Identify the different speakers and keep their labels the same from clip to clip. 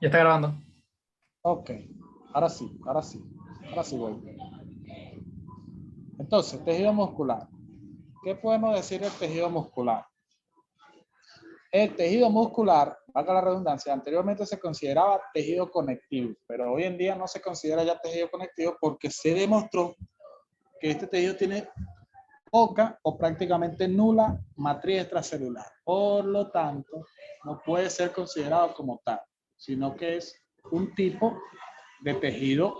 Speaker 1: Ya está grabando.
Speaker 2: Ok, ahora sí, voy. Entonces, tejido muscular. ¿Qué podemos decir del tejido muscular? El tejido muscular, valga la redundancia, anteriormente se consideraba tejido conectivo, pero hoy en día no se considera ya tejido conectivo porque se demostró que este tejido tiene poca o prácticamente nula matriz extracelular. Por lo tanto, no puede ser considerado como tal, sino que es un tipo de tejido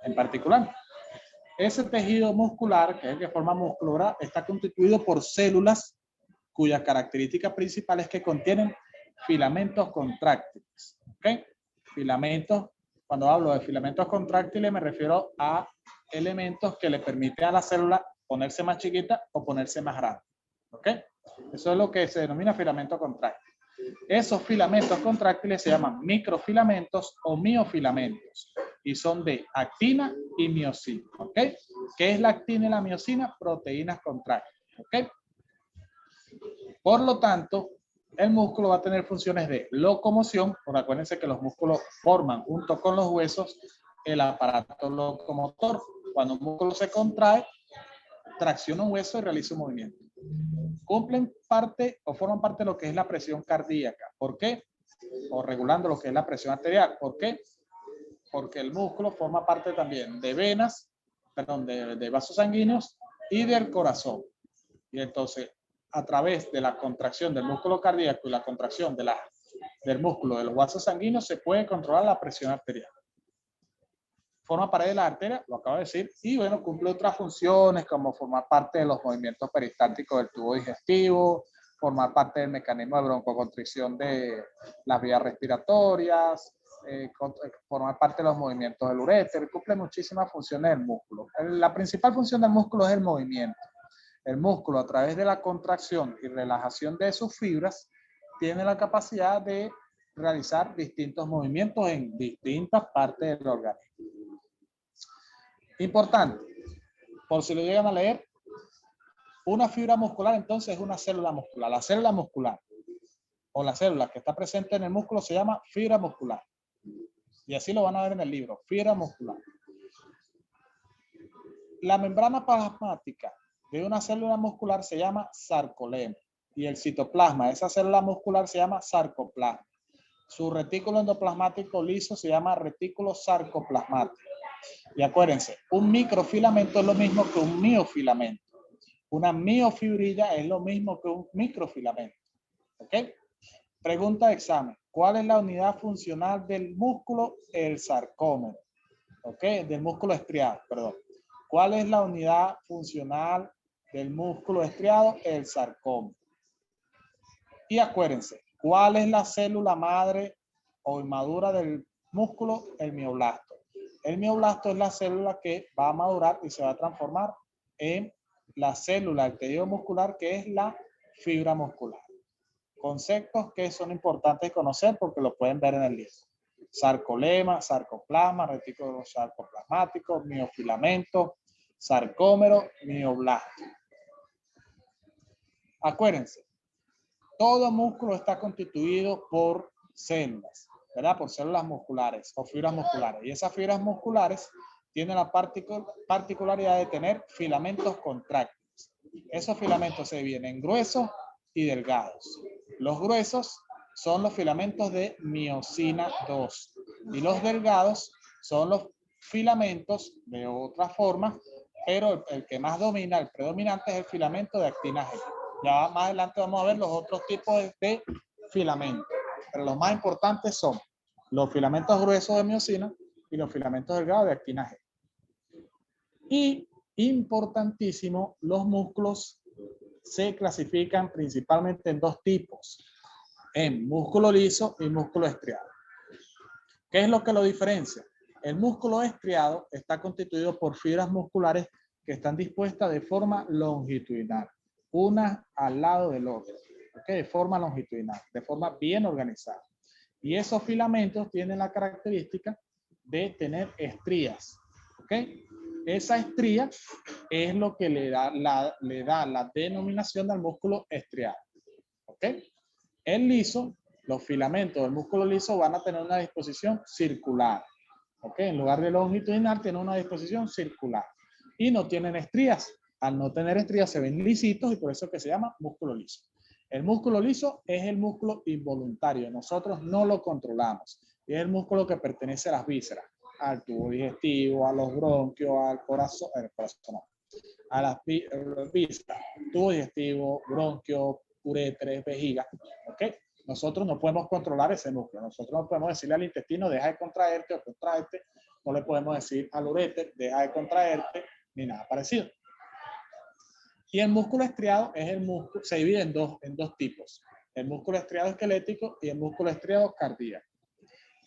Speaker 2: en particular. Ese tejido muscular, que es el que forma músculo, está constituido por células cuya característica principal es que contienen filamentos contráctiles. ¿Okay? Filamentos, cuando hablo de filamentos contráctiles me refiero a elementos que le permiten a la célula ponerse más chiquita o ponerse más grande. ¿Okay? Eso es lo que se denomina filamento contráctil. Esos filamentos contráctiles se llaman microfilamentos o miofilamentos y son de actina y miosina. ¿Ok? ¿Qué es la actina y la miosina? Proteínas contráctiles. ¿Ok? Por lo tanto, el músculo va a tener funciones de locomoción, porque acuérdense que los músculos forman junto con los huesos el aparato locomotor. Cuando un músculo se contrae, tracciona un hueso y realiza un movimiento. Cumplen parte o forman parte de lo que es la presión cardíaca. ¿Por qué? O regulando lo que es la presión arterial. ¿Por qué? Porque el músculo forma parte también de venas, perdón, de vasos sanguíneos y del corazón. Y entonces, a través de la contracción del músculo cardíaco y la contracción del músculo de los vasos sanguíneos se puede controlar la presión arterial. Forma parte de la arteria, lo acabo de decir, y bueno, cumple otras funciones como formar parte de los movimientos peristálticos del tubo digestivo, formar parte del mecanismo de broncoconstricción de las vías respiratorias, formar parte de los movimientos del uréter, cumple muchísimas funciones del músculo. La principal función del músculo es el movimiento. El músculo, a través de la contracción y relajación de sus fibras, tiene la capacidad de realizar distintos movimientos en distintas partes del organismo. Importante, por si lo llegan a leer, una fibra muscular entonces es una célula muscular. La célula muscular o la célula que está presente en el músculo se llama fibra muscular. Y así lo van a ver en el libro, fibra muscular. La membrana plasmática de una célula muscular se llama sarcolema y el citoplasma de esa célula muscular se llama sarcoplasma. Su retículo endoplasmático liso se llama retículo sarcoplasmático. Y acuérdense, un microfilamento es lo mismo que un miofilamento. Una miofibrilla es lo mismo que un microfilamento. ¿Ok? Pregunta de examen. ¿Cuál es la unidad funcional del músculo? El sarcómero. ¿Ok? Del músculo estriado, perdón. ¿Cuál es la unidad funcional del músculo estriado? El sarcómero. Y acuérdense, ¿cuál es la célula madre o inmadura del músculo? El mioblasto. El mioblasto es la célula que va a madurar y se va a transformar en la célula del tejido muscular, que es la fibra muscular. Conceptos que son importantes conocer porque lo pueden ver en el libro. Sarcolema, sarcoplasma, retículo sarcoplasmático, miofilamento, sarcómero, mioblasto. Acuérdense, todo músculo está constituido por células, ¿verdad? Por células musculares o fibras musculares. Y esas fibras musculares tienen la particularidad de tener filamentos contráctiles. Esos filamentos se dividen en gruesos y delgados. Los gruesos son los filamentos de miosina 2 y los delgados son los filamentos de otra forma, pero el que más domina, el predominante es el filamento de actina G. Ya más adelante vamos a ver los otros tipos de filamentos, pero los más importantes son los filamentos gruesos de miosina y los filamentos delgados de actina G. Y importantísimo, los músculos se clasifican principalmente en dos tipos, en músculo liso y músculo estriado. ¿Qué es lo que lo diferencia? El músculo estriado está constituido por fibras musculares que están dispuestas de forma longitudinal, una al lado del otro, ¿okay? De forma longitudinal, de forma bien organizada. Y esos filamentos tienen la característica de tener estrías, ¿ok? Esa estría es lo que le da la denominación al músculo estriado, ¿ok? El liso los filamentos del músculo liso van a tener una disposición circular. ¿Ok? En lugar de longitudinal, tienen una disposición circular. Y no tienen estrías. Al no tener estrías se ven lisitos y por eso es que se llama músculo liso. El músculo liso es el músculo involuntario. Nosotros no lo controlamos. Y es el músculo que pertenece a las vísceras, al tubo digestivo, a los bronquios, al corazón no, a las vísceras, tubo digestivo, bronquio, uretres, vejiga. ¿Ok? Nosotros no podemos controlar ese músculo. Nosotros no podemos decirle al intestino, deja de contraerte o contraerte. No le podemos decir al ureter, deja de contraerte, ni nada parecido. Y el músculo estriado es el músculo, se divide en dos tipos. El músculo estriado esquelético y el músculo estriado cardíaco.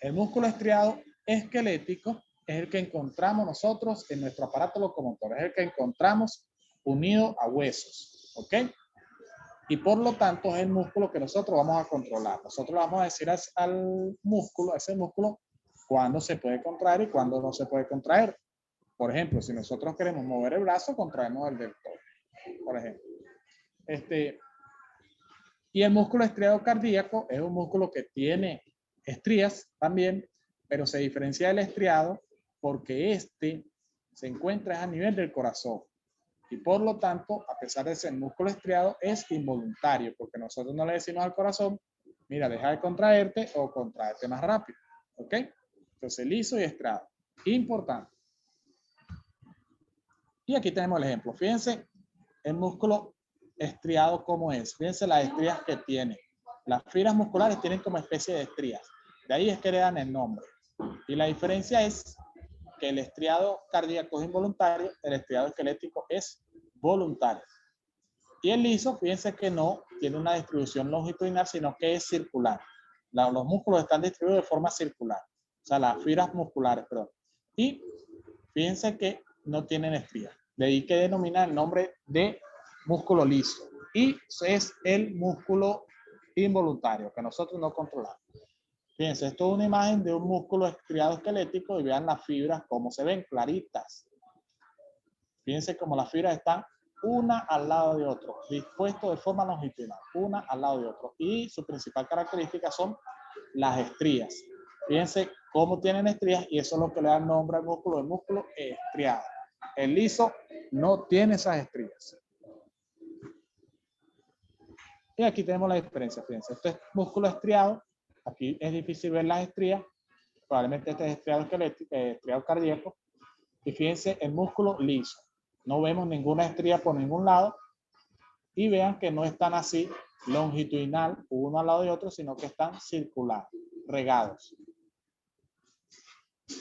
Speaker 2: El músculo estriado esquelético es el que encontramos nosotros en nuestro aparato locomotor. Es el que encontramos unido a huesos. ¿Ok? Y por lo tanto es el músculo que nosotros vamos a controlar. Nosotros vamos a decir al músculo, a ese músculo, cuándo se puede contraer y cuándo no se puede contraer. Por ejemplo, si nosotros queremos mover el brazo, contraemos el del todo. Por ejemplo. Y el músculo estriado cardíaco es un músculo que tiene estrías también, pero se diferencia del estriado porque se encuentra a nivel del corazón. Y por lo tanto, a pesar de ser músculo estriado, es involuntario, porque nosotros no le decimos al corazón, mira, deja de contraerte o contraerte más rápido. ¿Ok? Entonces, liso y estriado. Importante. Y aquí tenemos el ejemplo. Fíjense el músculo estriado cómo es. Fíjense las estrías que tiene. Las fibras musculares tienen como especie de estrías. De ahí es que le dan el nombre. Y la diferencia es que el estriado cardíaco es involuntario, el estriado esquelético es voluntario. Y el liso, fíjense que no tiene una distribución longitudinal, sino que es circular. Los músculos están distribuidos de forma circular. O sea, las fibras musculares, perdón. Y fíjense que no tienen estrías. De ahí que denomina el nombre de músculo liso. Y es el músculo involuntario, que nosotros no controlamos. Fíjense, esto es una imagen de un músculo estriado esquelético y vean las fibras cómo se ven, claritas. Fíjense cómo las fibras están una al lado de otro, dispuestos de forma longitudinal, una al lado de otro. Y su principal característica son las estrías. Fíjense cómo tienen estrías y eso es lo que le da el nombre al músculo, el músculo estriado. El liso no tiene esas estrías. Y aquí tenemos la diferencia, fíjense, este es músculo estriado, aquí es difícil ver las estrías, probablemente este es estriado esquelético, estriado cardíaco, y fíjense el músculo liso, no vemos ninguna estría por ningún lado, y vean que no están así longitudinal, uno al lado de otro, sino que están circular, regados.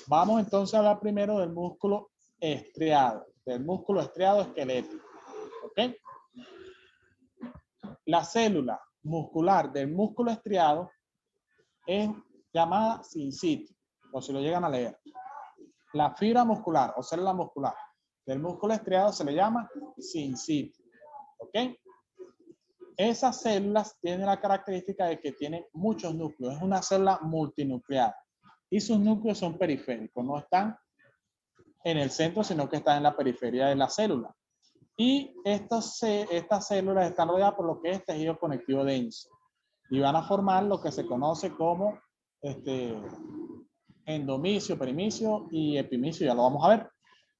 Speaker 2: Vamos entonces a hablar primero del músculo estriado esquelético, ¿ok? La célula muscular del músculo estriado es llamada sincitio, o si lo llegan a leer. La fibra muscular o célula muscular del músculo estriado se le llama sincitio, ¿ok? Esas células tienen la característica de que tienen muchos núcleos, es una célula multinuclear y sus núcleos son periféricos, no están en el centro, sino que están en la periferia de la célula. Y estas células están rodeadas por lo que es tejido conectivo denso y van a formar lo que se conoce como endomicio, perimicio y epimicio, ya lo vamos a ver.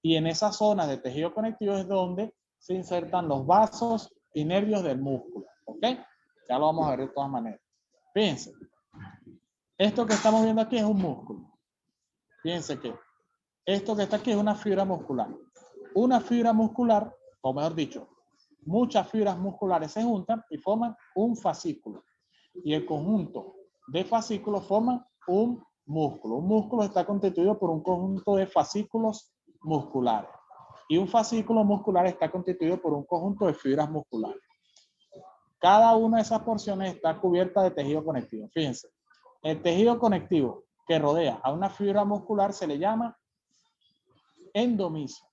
Speaker 2: Y en esas zonas de tejido conectivo es donde se insertan los vasos y nervios del músculo, ¿ok? Ya lo vamos a ver de todas maneras. Fíjense, esto que estamos viendo aquí es un músculo. Fíjense que esto que está aquí es una fibra muscular. Una fibra muscular, o mejor dicho, muchas fibras musculares se juntan y forman un fascículo. Y el conjunto de fascículos forman un músculo. Un músculo está constituido por un conjunto de fascículos musculares. Y un fascículo muscular está constituido por un conjunto de fibras musculares. Cada una de esas porciones está cubierta de tejido conectivo. Fíjense, el tejido conectivo que rodea a una fibra muscular se le llama endomicio.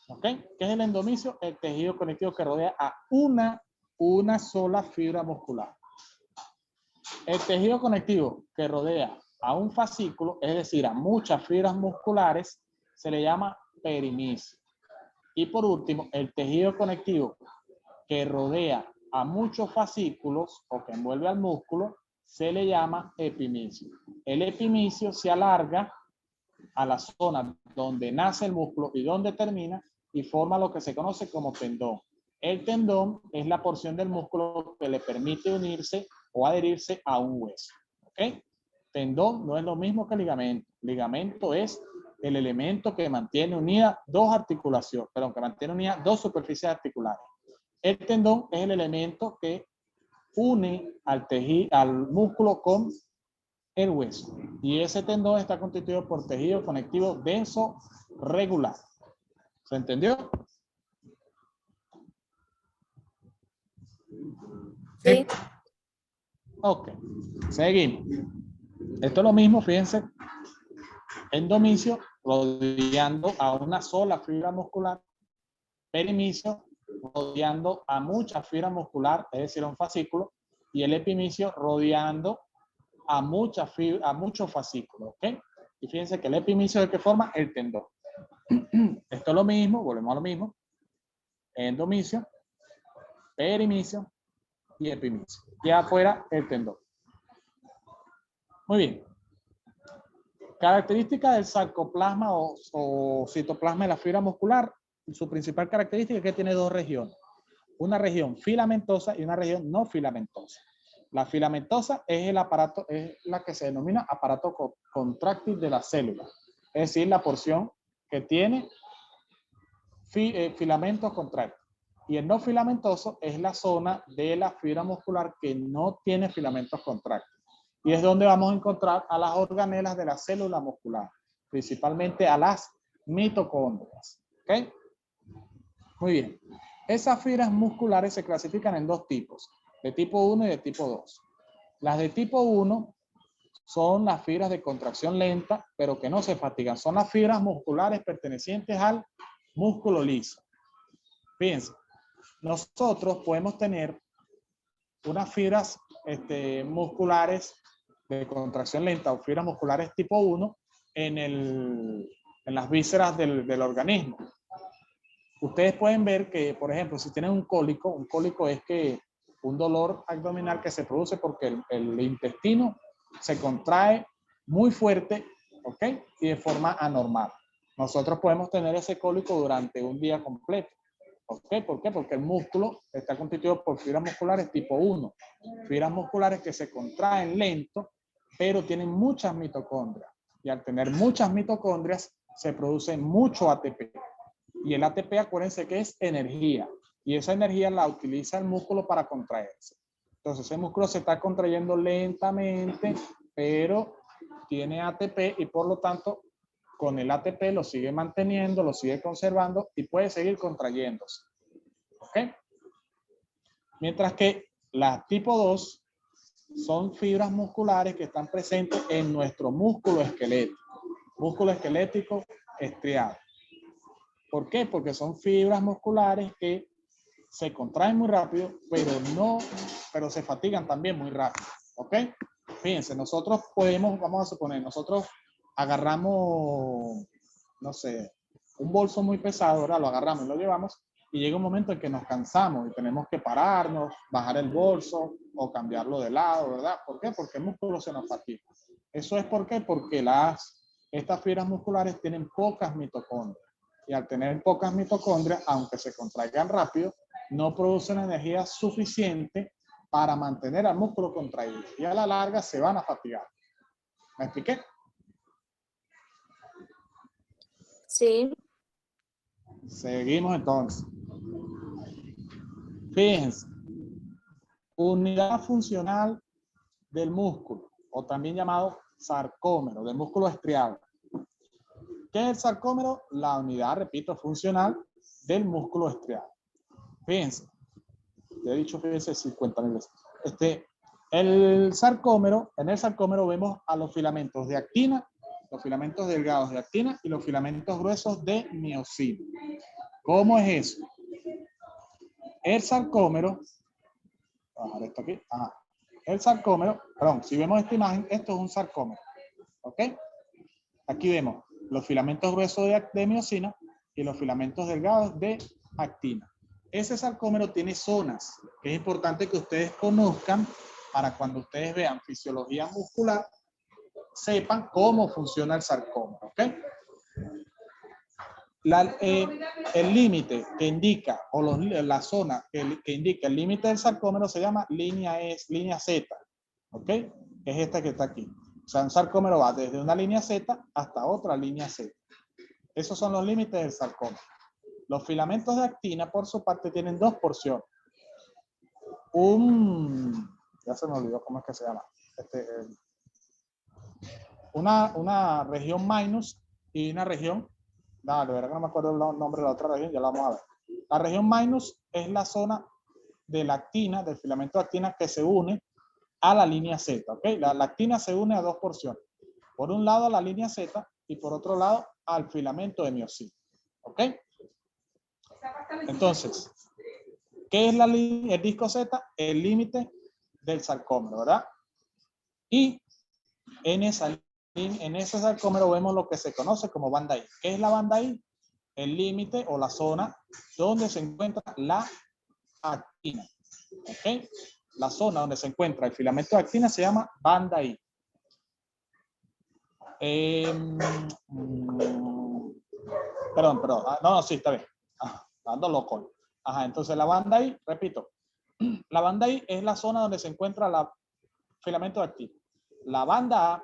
Speaker 2: ¿Ok? ¿Qué es el endomicio? El tejido conectivo que rodea a una sola fibra muscular. El tejido conectivo que rodea a un fascículo, es decir, a muchas fibras musculares, se le llama perimicio. Y por último, el tejido conectivo que rodea a muchos fascículos o que envuelve al músculo, se le llama epimicio. El epimicio se alarga a la zona donde nace el músculo y donde termina y forma lo que se conoce como tendón. El tendón es la porción del músculo que le permite unirse o adherirse a un hueso. ¿Ok? Tendón no es lo mismo que ligamento. Ligamento es el elemento que mantiene unidas dos articulaciones, perdón, que mantiene unidas dos superficies articulares. El tendón es el elemento que une al tejido, al músculo con el hueso. Y ese tendón está constituido por tejido conectivo denso regular. ¿Se entendió?
Speaker 1: Sí.
Speaker 2: Ok. Seguimos. Esto es lo mismo, fíjense. Endomicio rodeando a una sola fibra muscular. Perimicio rodeando a mucha fibra muscular, es decir, a un fascículo. Y el epimicio rodeando a muchos fascículos. ¿Ok? Y fíjense que el epimicio es el que forma el tendón. Esto es lo mismo, volvemos a lo mismo. Endomicio, perimicio y epimicio. Y afuera el tendón. Muy bien. Característica del sarcoplasma o citoplasma de la fibra muscular. Su principal característica es que tiene dos regiones. Una región filamentosa y una región no filamentosa. La filamentosa es el aparato, es la que se denomina aparato contráctil de la célula. Es decir, la porción que tiene filamentos contráctiles. Y el no filamentoso es la zona de la fibra muscular que no tiene filamentos contráctiles. Y es donde vamos a encontrar a las organelas de la célula muscular, principalmente a las mitocondrias. ¿Ok? Muy bien. Esas fibras musculares se clasifican en dos tipos, de tipo 1 y de tipo 2. Las de tipo 1 son las fibras de contracción lenta, pero que no se fatigan. Son las fibras musculares pertenecientes al músculo liso. Fíjense, nosotros podemos tener unas fibras musculares de contracción lenta o fibras musculares tipo 1 en las vísceras del organismo. Ustedes pueden ver que, por ejemplo, si tienen un cólico es que un dolor abdominal que se produce porque el intestino se contrae muy fuerte, ¿ok? Y de forma anormal. Nosotros podemos tener ese cólico durante un día completo. ¿Ok? ¿Por qué? Porque el músculo está constituido por fibras musculares tipo 1. Fibras musculares que se contraen lento, pero tienen muchas mitocondrias. Y al tener muchas mitocondrias, se produce mucho ATP. Y el ATP, acuérdense que es energía. Y esa energía la utiliza el músculo para contraerse. Entonces, ese músculo se está contrayendo lentamente, pero tiene ATP y por lo tanto, con el ATP lo sigue manteniendo, lo sigue conservando y puede seguir contrayéndose. ¿Ok? Mientras que las tipo 2 son fibras musculares que están presentes en nuestro músculo esquelético. Músculo esquelético estriado. ¿Por qué? Porque son fibras musculares que se contraen muy rápido, pero se fatigan también muy rápido. ¿Ok? Fíjense, nosotros podemos, vamos a suponer, nosotros agarramos, no sé, un bolso muy pesado, ¿verdad? Lo agarramos y lo llevamos y llega un momento en que nos cansamos y tenemos que pararnos, bajar el bolso o cambiarlo de lado, ¿verdad? ¿Por qué? Porque el músculo se nos fatiga. ¿Eso es por qué? Porque estas fibras musculares tienen pocas mitocondrias y al tener pocas mitocondrias, aunque se contraigan rápido, no producen energía suficiente para mantener al músculo contraído y a la larga se van a fatigar. ¿Me expliqué?
Speaker 1: Sí.
Speaker 2: Seguimos entonces. Fíjense, unidad funcional del músculo, o también llamado sarcómero, del músculo estriado. ¿Qué es el sarcómero? La unidad, repito, funcional del músculo estriado. Fíjense, ya he dicho, fíjense 50.000 veces. En el sarcómero vemos a los filamentos de actina, los filamentos delgados de actina y los filamentos gruesos de miosina. ¿Cómo es eso? El sarcómero, vamos a bajar esto aquí. Ajá. El sarcómero, perdón, si vemos esta imagen, esto es un sarcómero. ¿Ok? Aquí vemos los filamentos gruesos de miosina y los filamentos delgados de actina. Ese sarcómero tiene zonas que es importante que ustedes conozcan para cuando ustedes vean fisiología muscular, sepan cómo funciona el sarcómero, ¿ok? El límite que indica, o la zona que indica el límite del sarcómero se llama línea Z, ¿ok? Que es esta que está aquí. O sea, un sarcómero va desde una línea Z hasta otra línea Z. Esos son los límites del sarcómero. Los filamentos de actina, por su parte, tienen dos porciones. Ya se me olvidó cómo es que se llama. Una región minus y una región, de verdad que no me acuerdo el nombre de la otra región, ya la vamos a ver. La región minus es la zona de la actina, del filamento de actina que se une a la línea Z, ¿ok? La actina se une a dos porciones. Por un lado a la línea Z y por otro lado al filamento de miosina, ¿ok? Entonces, ¿qué es el disco Z? El límite del sarcómero, ¿verdad? Y en ese sarcómero vemos lo que se conoce como banda I. ¿Qué es la banda I? El límite o la zona donde se encuentra la actina. ¿Ok? La zona donde se encuentra el filamento de actina se llama banda I. Perdón. No, sí, está bien. Ando loco. Ajá, entonces la banda I, repito, la banda I es la zona donde se encuentra el filamento de actina. La banda A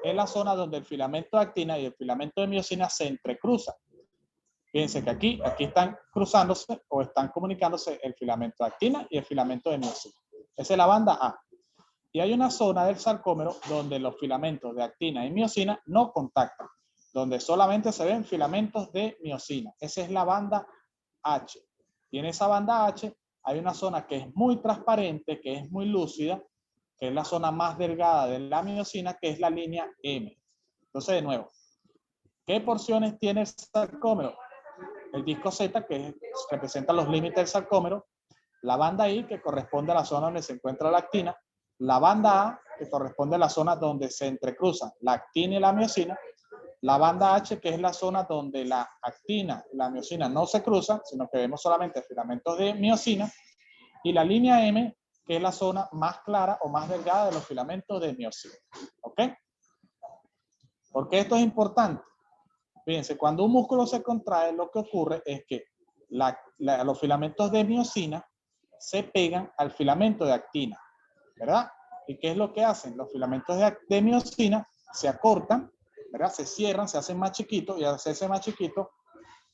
Speaker 2: es la zona donde el filamento de actina y el filamento de miosina se entrecruzan. Fíjense que aquí están cruzándose o están comunicándose el filamento de actina y el filamento de miosina. Esa es la banda A. Y hay una zona del sarcómero donde los filamentos de actina y miosina no contactan, donde solamente se ven filamentos de miosina. Esa es la banda H. Y en esa banda H hay una zona que es muy transparente, que es muy lúcida, que es la zona más delgada de la miosina, que es la línea M. Entonces, de nuevo, ¿qué porciones tiene el sarcómero? El disco Z, que representa los límites del sarcómero, la banda I, que corresponde a la zona donde se encuentra la actina, la banda A, que corresponde a la zona donde se entrecruzan la actina y la miosina, la banda H, que es la zona donde la actina y la miosina no se cruzan, sino que vemos solamente filamentos de miosina, y la línea M, que es la zona más clara o más delgada de los filamentos de miosina. ¿Ok? ¿Por qué esto es importante? Fíjense, cuando un músculo se contrae, lo que ocurre es que los filamentos de miosina se pegan al filamento de actina, ¿verdad? ¿Y qué es lo que hacen? Los filamentos de miosina se acortan, ¿verdad? Se cierran, se hacen más chiquitos y al hacerse más chiquitos,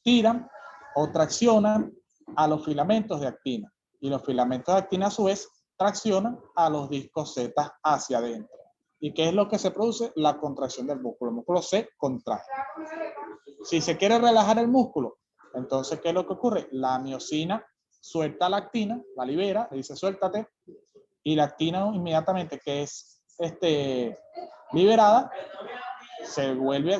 Speaker 2: tiran o traccionan a los filamentos de actina. Y los filamentos de actina a su vez traccionan a los discos Z hacia adentro. ¿Y qué es lo que se produce? La contracción del músculo. El músculo se contrae. Si se quiere relajar el músculo, entonces, ¿qué es lo que ocurre? La miosina suelta la actina, la libera, le dice suéltate, y la actina inmediatamente que es liberada, se devuelve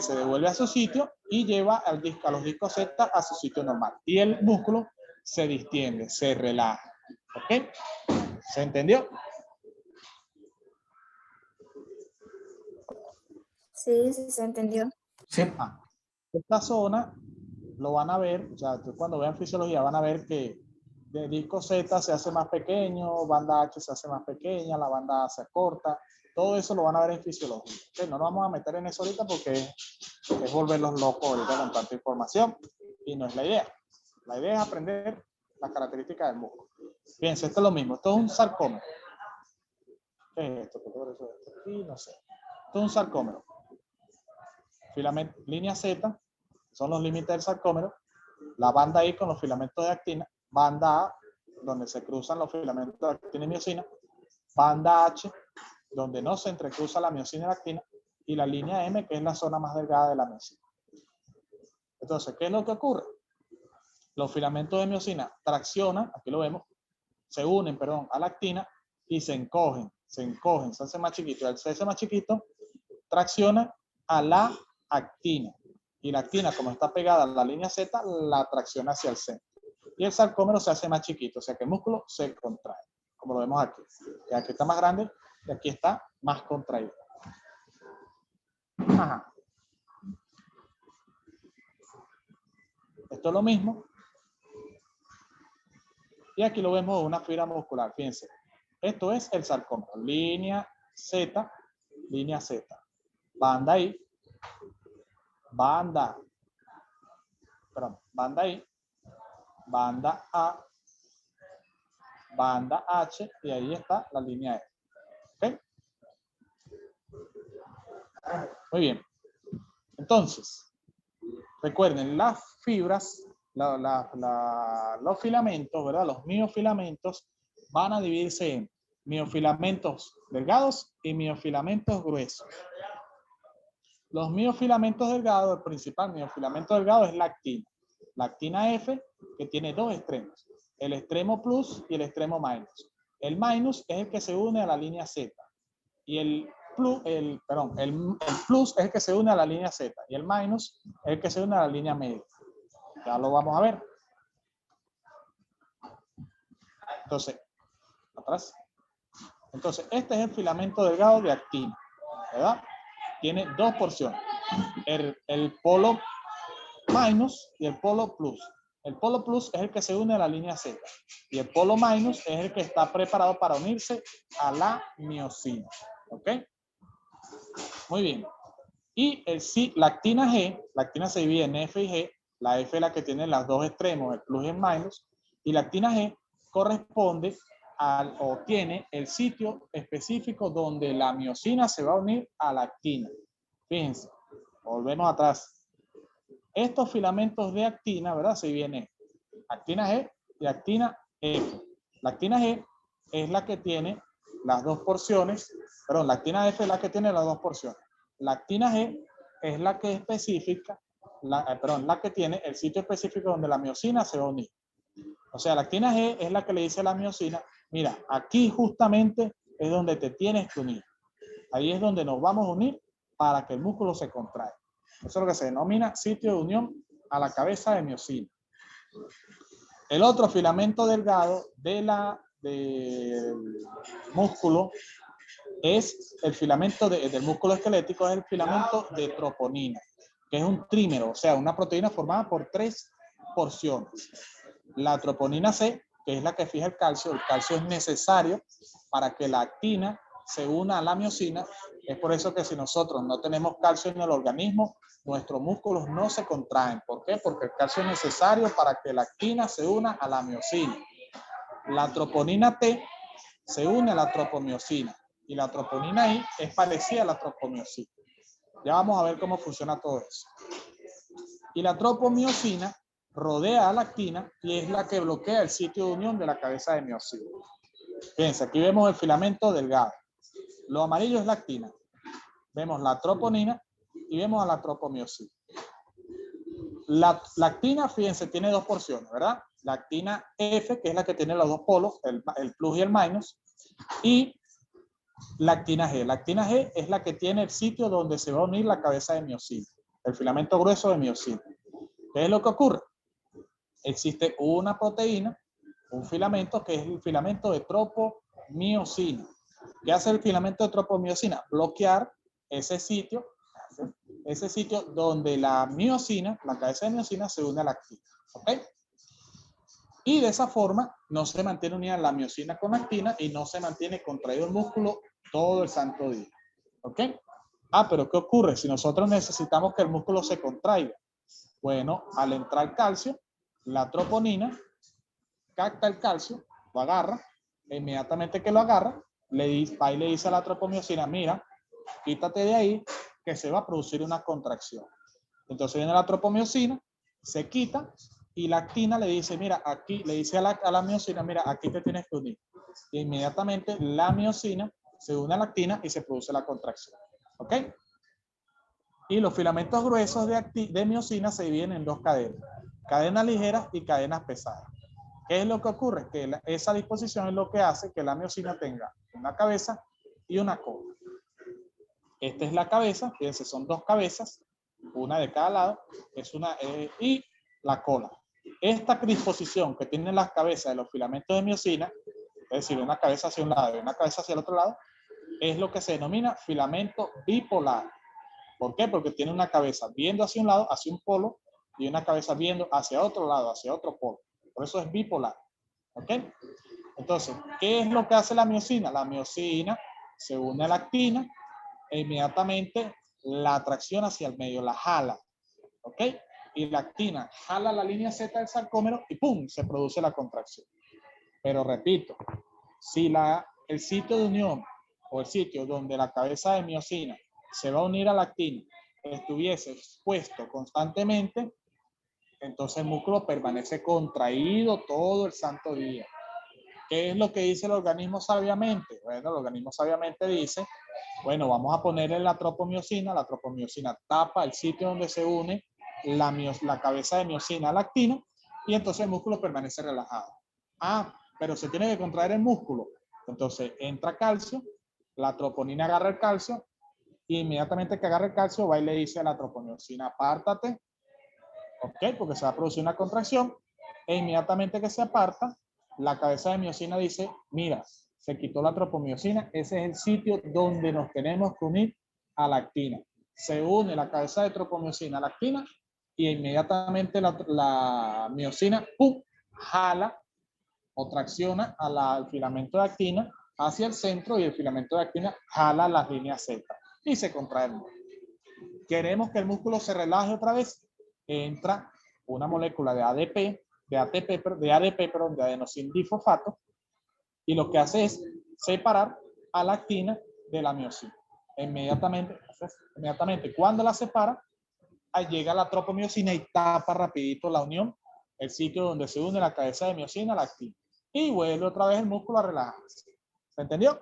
Speaker 2: a su sitio y lleva a los discos Z a su sitio normal. Y el músculo se distiende, se relaja. ¿Ok? ¿Se entendió?
Speaker 1: Sí, sí se entendió.
Speaker 2: Sí. Esta zona lo van a ver, o sea, cuando vean fisiología van a ver que el disco Z se hace más pequeño, banda H se hace más pequeña, la banda A se acorta. Todo eso lo van a ver en fisiología. ¿Okay? No nos vamos a meter en eso ahorita porque es volverlos locos ahorita con tanta información y no es la idea. La idea es aprender las características del músculo. Fíjense, esto es lo mismo. Esto es un sarcómero. ¿Qué es esto? Aquí, no sé. Esto es un sarcómero. Filamento, línea Z son los límites del sarcómero. La banda I con los filamentos de actina. Banda A, donde se cruzan los filamentos de actina y miosina. Banda H, donde no se entrecruza la miosina y la actina. Y la línea M, que es la zona más delgada de la miosina. Entonces, ¿qué es lo que ocurre? Los filamentos de miosina traccionan, aquí lo vemos, se unen, perdón, a la actina y se encogen, se hacen más chiquitos. Al hacerse más chiquito, traccionan a la actina. Y la actina, como está pegada a la línea Z, la tracciona hacia el centro. Y el sarcómero se hace más chiquito, o sea que el músculo se contrae, como lo vemos aquí. Y aquí está más grande y aquí está más contraído. Ajá. Esto es lo mismo. Y aquí lo vemos una fibra muscular, fíjense. Esto es el sarcómero. Línea Z, banda I, banda I, banda A, banda H, y ahí está la línea E. ¿Ok? Muy bien. Entonces, recuerden, las fibras, los filamentos, ¿verdad? Los miofilamentos van a dividirse en miofilamentos delgados y miofilamentos gruesos. Los miofilamentos delgados, el principal miofilamento delgado es la actina. La actina F, que tiene dos extremos, el extremo plus y el extremo minus. El minus es el que se une a la línea Z y el plus es el que se une a la línea Z y el minus es el que se une a la línea media. Ya lo vamos a ver. Entonces, atrás. Entonces, este es el filamento delgado de actina, ¿verdad? Tiene dos porciones, el polo minus y el polo plus. El polo plus es el que se une a la línea Z y el polo minus es el que está preparado para unirse a la miosina. ¿Ok? Muy bien. Y la actina G, la actina se divide en F y G. La F es la que tiene los dos extremos, el plus y el minus. Y la actina G corresponde o tiene el sitio específico donde la miosina se va a unir a la actina. Fíjense, volvemos atrás. Estos filamentos de actina, ¿verdad? Se vienen actina G y actina F. La actina G es la que tiene las dos porciones, perdón, la actina F es la que tiene las dos porciones. La actina G es la que especifica, la que tiene el sitio específico donde la miosina se va a unir. O sea, la actina G es la que le dice a la miosina, mira, aquí justamente es donde te tienes que unir. Ahí es donde nos vamos a unir para que el músculo se contraiga. Eso es lo que se denomina sitio de unión a la cabeza de miosina. El otro filamento delgado del músculo es el filamento del músculo esquelético, es el filamento de troponina, que es un trímero, o sea, una proteína formada por tres porciones. La troponina C, que es la que fija el calcio es necesario para que la actina se una a la miosina. Es por eso que si nosotros no tenemos calcio en el organismo, nuestros músculos no se contraen. ¿Por qué? Porque el calcio es necesario para que la actina se una a la miosina. La troponina T se une a la tropomiosina y la troponina I es parecida a la tropomiosina. Ya vamos a ver cómo funciona todo eso. Y la tropomiosina rodea a la actina y es la que bloquea el sitio de unión de la cabeza de miosina. Fíjense, aquí vemos el filamento delgado. Lo amarillo es la actina. Vemos la troponina y vemos a la tropomiosina. La actina, fíjense, tiene dos porciones, ¿verdad? La actina F, que es la que tiene los dos polos, el plus y el minus, y la actina G. La actina G es la que tiene el sitio donde se va a unir la cabeza de miosina, el filamento grueso de miosina. ¿Qué es lo que ocurre? Existe una proteína, un filamento, que es el filamento de tropomiosina. ¿Qué hace el filamento de tropomiosina? Bloquear ese sitio donde la miosina, la cabeza de miosina, se une a la actina. ¿Ok? Y de esa forma no se mantiene unida la miosina con la actina y no se mantiene contraído el músculo todo el santo día. ¿Ok? Pero ¿qué ocurre? Si nosotros necesitamos que el músculo se contraiga, bueno, al entrar calcio, la troponina capta el calcio, lo agarra, e inmediatamente que lo agarra, le dice a la tropomiosina, mira, quítate de ahí, que se va a producir una contracción. Entonces viene la tropomiosina, se quita, y la actina le dice, mira, aquí, le dice a la miosina, mira, aquí te tienes que unir. Y inmediatamente la miosina se une a la actina y se produce la contracción. ¿Ok? Y los filamentos gruesos de miosina se dividen en dos cadenas. Cadenas ligeras y cadenas pesadas. ¿Qué es lo que ocurre? Que esa disposición es lo que hace que la miosina tenga una cabeza y una cola. Esta es la cabeza, fíjense, son dos cabezas, una de cada lado, y la cola. Esta disposición que tienen las cabezas de los filamentos de miosina, es decir, una cabeza hacia un lado y una cabeza hacia el otro lado, es lo que se denomina filamento bipolar. ¿Por qué? Porque tiene una cabeza viendo hacia un lado, hacia un polo, y una cabeza viendo hacia otro lado, hacia otro polo. Por eso es bipolar. ¿Ok? Entonces, ¿qué es lo que hace la miosina? La miosina se une a la actina e inmediatamente la atracción hacia el medio, la jala, ¿ok? Y la actina jala la línea Z del sarcómero y ¡pum! Se produce la contracción. Pero repito, si el sitio de unión o el sitio donde la cabeza de miosina se va a unir a la actina estuviese expuesto constantemente, entonces el músculo permanece contraído todo el santo día. ¿Qué es lo que dice el organismo sabiamente? Bueno, el organismo sabiamente dice, bueno, vamos a ponerle la tropomiosina tapa el sitio donde se une la cabeza de miosina a la actina y entonces el músculo permanece relajado. Ah, pero se tiene que contraer el músculo. Entonces entra calcio, la troponina agarra el calcio y inmediatamente que agarra el calcio va y le dice a la tropomiosina, apártate, ¿ok? Porque se va a producir una contracción e inmediatamente que se aparta, la cabeza de miosina dice, mira, se quitó la tropomiosina, ese es el sitio donde nos tenemos que unir a la actina. Se une la cabeza de tropomiosina a la actina y inmediatamente la miosina, ¡pum!, jala o tracciona al filamento de actina hacia el centro y el filamento de actina jala las líneas Z y se contrae el músculo. Queremos que el músculo se relaje otra vez, entra una molécula de ADP, de adenosindifosfato, y lo que hace es separar a la actina de la miosina. Inmediatamente cuando la separa, ahí llega la tropomiosina y tapa rapidito la unión, el sitio donde se une la cabeza de miosina a la actina. Y vuelve otra vez el músculo a relajarse. ¿Se entendió?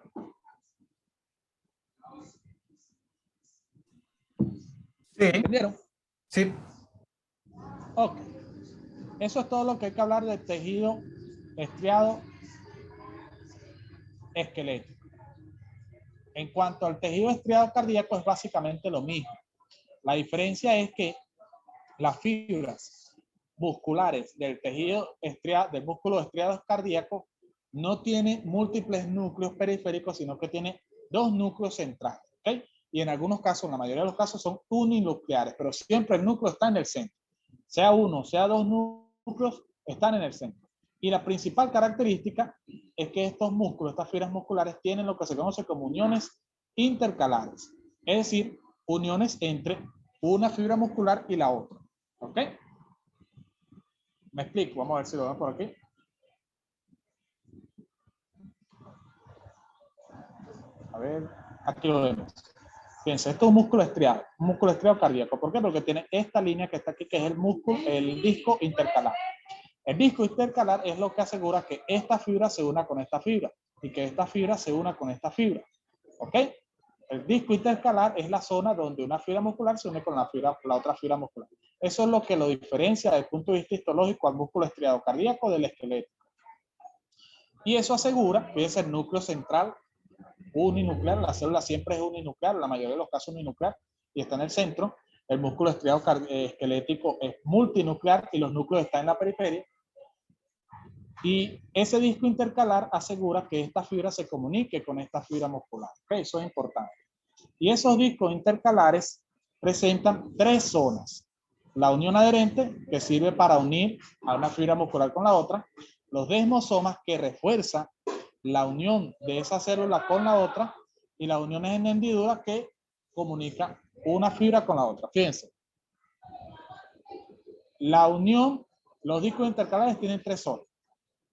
Speaker 3: Sí,
Speaker 2: ¿Entendieron?
Speaker 3: sí.
Speaker 2: Ok. Eso es todo lo que hay que hablar del tejido estriado esquelético. En cuanto al tejido estriado cardíaco es básicamente lo mismo. La diferencia es que las fibras musculares del tejido estriado, del músculo estriado cardíaco no tiene múltiples núcleos periféricos, sino que tiene dos núcleos centrales, ¿ok? Y en algunos casos, en la mayoría de los casos, son uninucleares, pero siempre el núcleo está en el centro. Sea uno, sea dos núcleos, están en el centro. Y la principal característica es que estos músculos, estas fibras musculares, tienen lo que se conoce como uniones intercalares. Es decir, uniones entre una fibra muscular y la otra. ¿Ok? Me explico. Vamos a ver si lo vemos por aquí. A ver, aquí lo vemos. Fíjense, esto es un músculo estriado cardíaco. ¿Por qué? Porque tiene esta línea que está aquí, que es el músculo, el disco intercalar. El disco intercalar es lo que asegura que esta fibra se una con esta fibra y que esta fibra se una con esta fibra. ¿Ok? El disco intercalar es la zona donde una fibra muscular se une con la otra fibra muscular. Eso es lo que lo diferencia desde el punto de vista histológico al músculo estriado cardíaco del esqueleto. Y eso asegura, fíjense, el núcleo central uninuclear, la célula siempre es uninuclear, la mayoría de los casos uninuclear, y está en el centro. El músculo estriado esquelético es multinuclear y los núcleos están en la periferia. Y ese disco intercalar asegura que esta fibra se comunique con esta fibra muscular. ¿Okay? Eso es importante. Y esos discos intercalares presentan tres zonas. La unión adherente, que sirve para unir a una fibra muscular con la otra. Los desmosomas, que refuerzan la unión de esa célula con la otra. Y las uniones en hendidura, que comunican una fibra con la otra. Fíjense. La unión, los discos intercalares tienen tres zonas.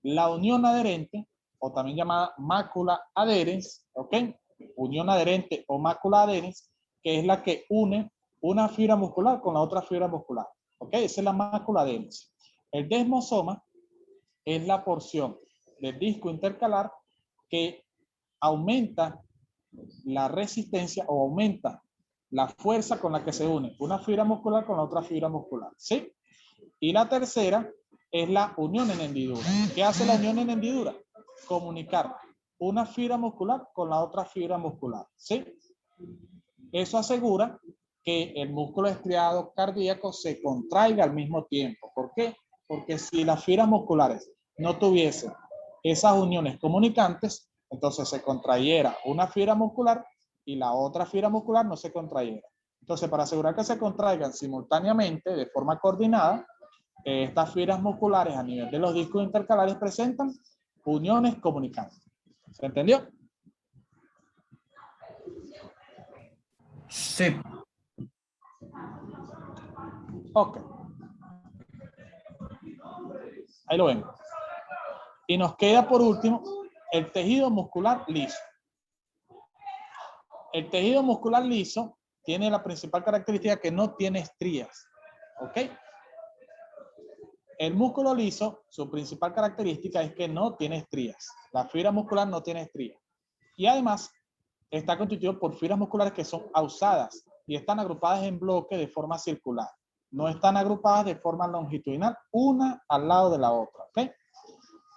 Speaker 2: La unión adherente, o también llamada mácula adherens, ¿ok? Unión adherente o mácula adherens, que es la que une una fibra muscular con la otra fibra muscular, ¿ok? Esa es la mácula adherens. El desmosoma es la porción del disco intercalar que aumenta la resistencia o aumenta la fuerza con la que se une una fibra muscular con la otra fibra muscular, ¿sí? Y la tercera es la unión en hendidura. ¿Qué hace la unión en hendidura? Comunicar una fibra muscular con la otra fibra muscular, ¿sí? Eso asegura que el músculo estriado cardíaco se contraiga al mismo tiempo. ¿Por qué? Porque si las fibras musculares no tuviesen esas uniones comunicantes, entonces se contrayera una fibra muscular y la otra fibra muscular no se contrayera. Entonces, para asegurar que se contraigan simultáneamente, de forma coordinada, estas fibras musculares a nivel de los discos intercalares presentan uniones comunicantes. ¿Se entendió?
Speaker 3: Sí.
Speaker 2: Ok. Ahí lo ven. Y nos queda por último el tejido muscular liso. El tejido muscular liso tiene la principal característica que no tiene estrías. ¿Ok? El músculo liso, su principal característica es que no tiene estrías. La fibra muscular no tiene estrías. Y además está constituido por fibras musculares que son ausadas y están agrupadas en bloque de forma circular. No están agrupadas de forma longitudinal, una al lado de la otra. ¿Ok?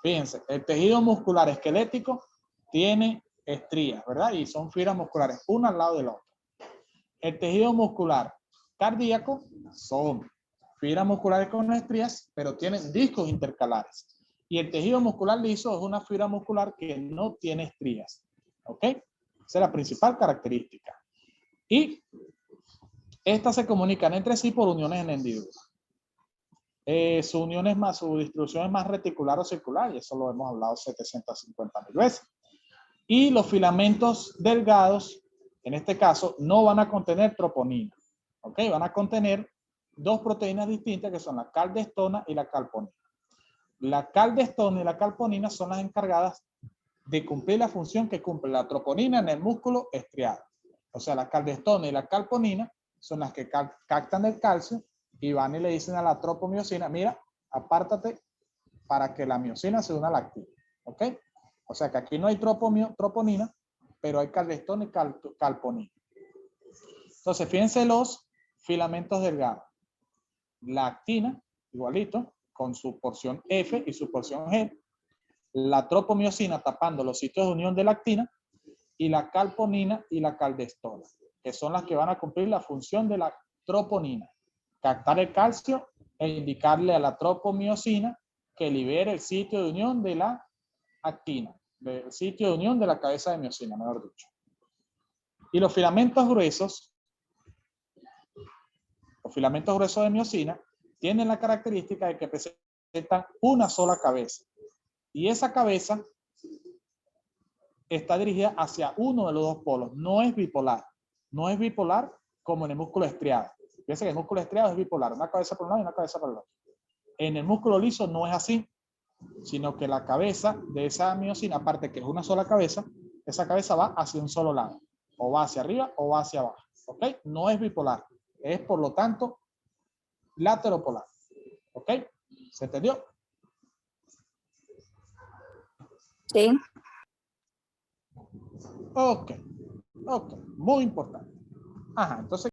Speaker 2: Fíjense, el tejido muscular esquelético tiene estrías, ¿verdad? Y son fibras musculares, una al lado de la otra. El tejido muscular cardíaco son fibras musculares con estrías, pero tienen discos intercalares. Y el tejido muscular liso es una fibra muscular que no tiene estrías. ¿Ok? Esa es la principal característica. Y estas se comunican entre sí por uniones en hendidura. Su distribución es más reticular o circular, y eso lo hemos hablado 750.000 veces. Y los filamentos delgados, en este caso, no van a contener troponina. ¿Ok? Van a contener dos proteínas distintas que son la caldestona y la calponina. La caldestona y la calponina son las encargadas de cumplir la función que cumple la troponina en el músculo estriado. O sea, la caldestona y la calponina son las que captan el calcio y van y le dicen a la tropomiosina, mira, apártate para que la miosina se una a la actina. ¿Ok? O sea que aquí no hay troponina, pero hay caldestona y calponina. Entonces, fíjense los filamentos delgados. La actina, igualito, con su porción F y su porción G. La tropomiosina tapando los sitios de unión de la actina. Y la calponina y la caldestona, que son las que van a cumplir la función de la troponina. Captar el calcio e indicarle a la tropomiosina que libere el sitio de unión de la actina, el sitio de unión de la cabeza de miosina, mejor dicho. Y los filamentos gruesos de miosina tienen la característica de que presentan una sola cabeza. Y esa cabeza está dirigida hacia uno de los dos polos. No es bipolar. No es bipolar como en el músculo estriado. Fíjense que el músculo estriado es bipolar. Una cabeza por un lado y una cabeza por el otro. En el músculo liso no es así, sino que la cabeza de esa miosina, aparte que es una sola cabeza, esa cabeza va hacia un solo lado. O va hacia arriba o va hacia abajo. ¿Ok? No es bipolar. Es, por lo tanto, lateropolar. ¿Ok? ¿Se entendió?
Speaker 1: Sí.
Speaker 2: Ok. Ok. Muy importante. Ajá. Entonces,